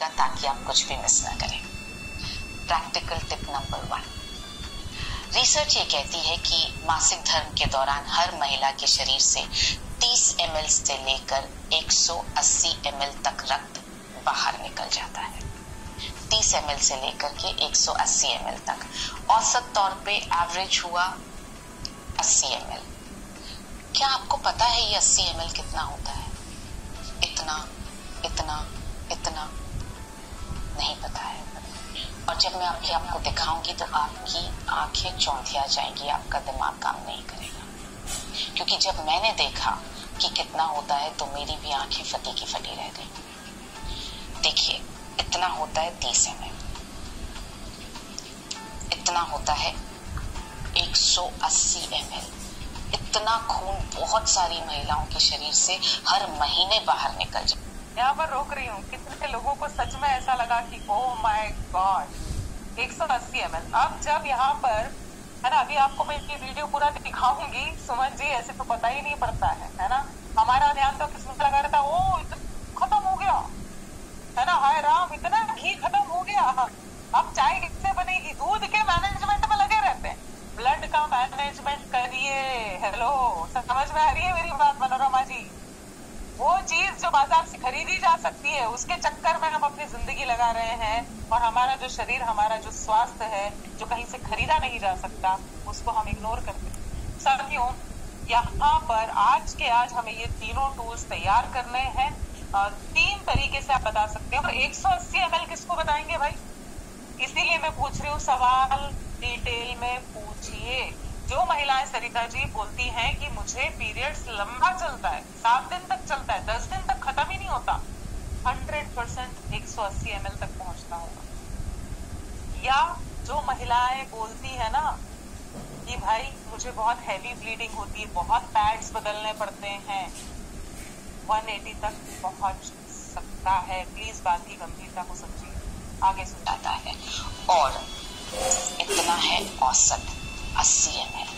जाएगा ताकि आप कुछ भी मिस ना करें। प्रैक्टिकल टिप नंबर 1, रिसर्च ये कहती है कि मासिक धर्म के दौरान हर महिला के शरीर से 30 ml से लेकर 180 ml तक रक्त बाहर निकल जाता है। 30 ml से लेकर के 180 ml तक, औसत तौर पे एवरेज हुआ 80 ml। क्या आपको पता है ये 80 ml कितना होता है? इतना इतना इतना नहीं पता है। और जब मैं अभी आपको दिखाऊंगी तो आपकी आंखें चौंधिया जाएंगी, आपका दिमाग काम नहीं करेगा। क्योंकइसीलिए जब मैंने देखा कि कितना होता है तो मेरी भी आंखें फटी की फटी रह गई। देखिए इतना होता है 30 ml, इतना होता है 180 ml। इतना खून बहुत सारी महिलाओं के शरीर से हर महीने बाहर निकल जाए। यहाँ पर रोक रही हूँ, कितने लोगों को सच में ऐसा लगा कि ओह माय गॉड 180 ml। अब जब यहाँ पर है ना, अभी आपको मैं ये वीडियो पूरा दिखाऊंगी सुमन जी, ऐसे तो पता ही नहीं पड़ता है ना। हमारा ध्यान तो किसमें लगा रहता, ओ खत्म हो गया है ना, हाय राम इतना घी खत्म हो गया। अब चाय किससे बनेगी, दूध के मैनेजमेंट में लगे रहते हैं, ब्लड का मैनेजमेंट करिए। हेलो, समझ में आ रही है मेरी बात मनोरमा जी? वो चीज जो बाजार से खरीदी जा सकती है उसके चक्कर में हम अपनी जिंदगी लगा रहे हैं, और हमारा जो शरीर, हमारा जो स्वास्थ्य है जो कहीं से खरीदा नहीं जा सकता, उसको हम इग्नोर करते हैं। साथियों, यहाँ पर आज हमें ये तीनों टूल्स तैयार करने हैं। 3 तरीके से आप बता सकते हैं। और 180 ml किसको बताएंगे भाई? इसीलिए मैं पूछ रही हूँ, सवाल डिटेल में पूछिए। जो महिलाएं सरिता जी बोलती हैं कि मुझे पीरियड्स लंबा चलता है, 7 दिन तक चलता है, 10 दिन तक खत्म ही नहीं होता, 100% 180 ml तक पहुंचता होगा। या जो महिलाएं बोलती है ना कि भाई मुझे बहुत हैवी ब्लीडिंग होती है, बहुत पैड्स बदलने पड़ते हैं, 180 तक पहुंच सकता है। प्लीज बात की गंभीरता को समझिए, आगे सुनाता है। और इतना है औसत 80 ml।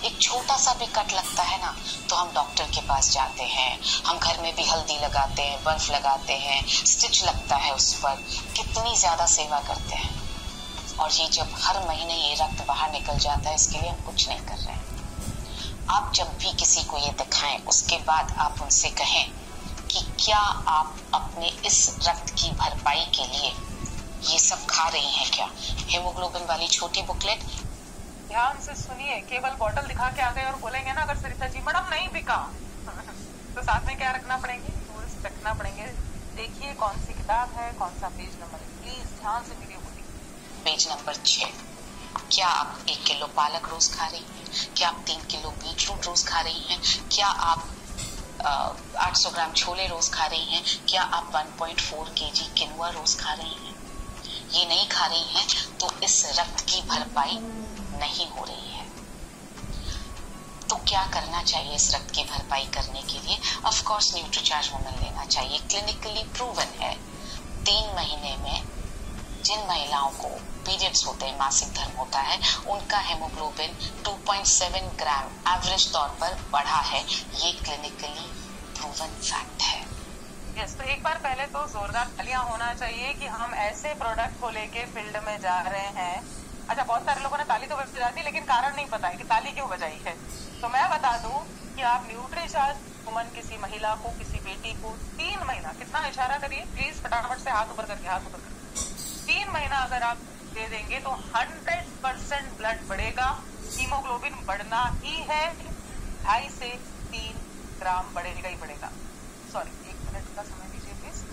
एक छोटा सा भी कट लगता है ना तो हम डॉक्टर के पास जाते हैं, हम घर में भी हल्दी लगाते हैं, बर्फ लगाते हैं, स्टिच लगता है उस पर, कितनी ज्यादा सेवा करते हैं। और ये जब हर महीने ये रक्त बाहर निकल जाता है, इसके लिए हम कुछ नहीं कर रहे हैं। आप जब भी किसी को ये दिखाएं उसके बाद आप उनसे कहें कि क्या आप अपने इस रक्त की भरपाई के लिए ये सब खा रही हैं क्या? हेमोग्लोबिन वाली छोटी बुकलेट, ध्यान से सुनिए। केवल बॉटल दिखा के आ गए और बोलेंगे ना अगर सरिता जी मैडम नहीं बिका तो साथ में क्या रखना पड़ेंगे? टूल्स रखना पड़ेंगे। देखिए कौन सी किताब है, कौन सा पेज नंबर है, प्लीज ध्यान से वीडियो को देखिए। Page number 6। क्या आप 1 किलो पालक रोज खा रही हैं? क्या आप 3 किलो बीटरूट रोज खा रही हैं? क्या आप 800 ग्राम छोले रोज खा रही हैं? क्या आप 1.4 kg किनुआ रोज खा रही हैं? ये नहीं खा रही हैं तो इस रक्त की भरपाई नहीं हो रही है। तो क्या करना चाहिए इस रक्त की भरपाई करने के लिए? ऑफ कोर्स न्यूट्रीचार्ज वुमेन लेना चाहिए। क्लिनिकली प्रूवन है 3 महीने में जिन महिलाओं को पीरियड्स होते हैं, मासिक धर्म होता है, उनका हेमोग्लोबिन 2.7 ग्राम एवरेज तौर पर बढ़ा है। ये क्लिनिकली प्रूवन फैक्ट है। यस, तो एक बार पहले तो जोरदार तालियां होना चाहिए कि हम ऐसे प्रोडक्ट को लेके फील्ड में जा रहे हैं। अच्छा, बहुत सारे लोगों ने ताली तो बजा दी लेकिन कारण नहीं पता है कि ताली क्यों बजाई है। तो मैं बता दूं कि आप न्यूट्रीचार्ज वुमन, किसी महिला को, किसी बेटी को 3 महीना, कितना इशारा करिए प्लीज, फटाफट से हाथ ऊपर करके, हाथ ऊपर करके, 3 महीना अगर आप दे देंगे तो 100% ब्लड बढ़ेगा। हीमोग्लोबिन बढ़ना ही है, 2.5 से 3 ग्राम बढ़ेगा ही बढ़ेगा। सॉरी, 1 मिनट का समय दीजिए प्लीज।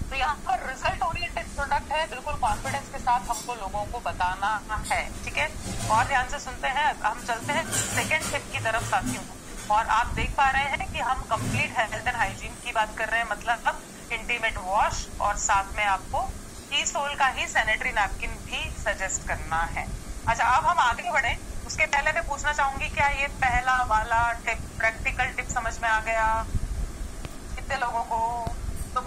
तो यहाँ पर रिजल्ट ओरिएंटेड प्रोडक्ट है, बिल्कुल कॉन्फिडेंस के साथ हमको लोगों को बताना है, ठीक है। और ध्यान से सुनते हैं, हम चलते हैं सेकेंड टिप की तरफ साथियों। और आप देख पा रहे हैं कि हम कंप्लीट हेल्थ एंड हाइजीन की बात कर रहे हैं, मतलब इंटीमेट वॉश, और साथ में आपको ईसोल का ही सैनिटरी नैपकिन भी सजेस्ट करना है। अच्छा, अब हम आगे बढ़े उसके पहले मैं पूछना चाहूंगी, क्या ये पहला वाला टिप, प्रैक्टिकल टिप समझ में आ गया कितने लोगों को? तो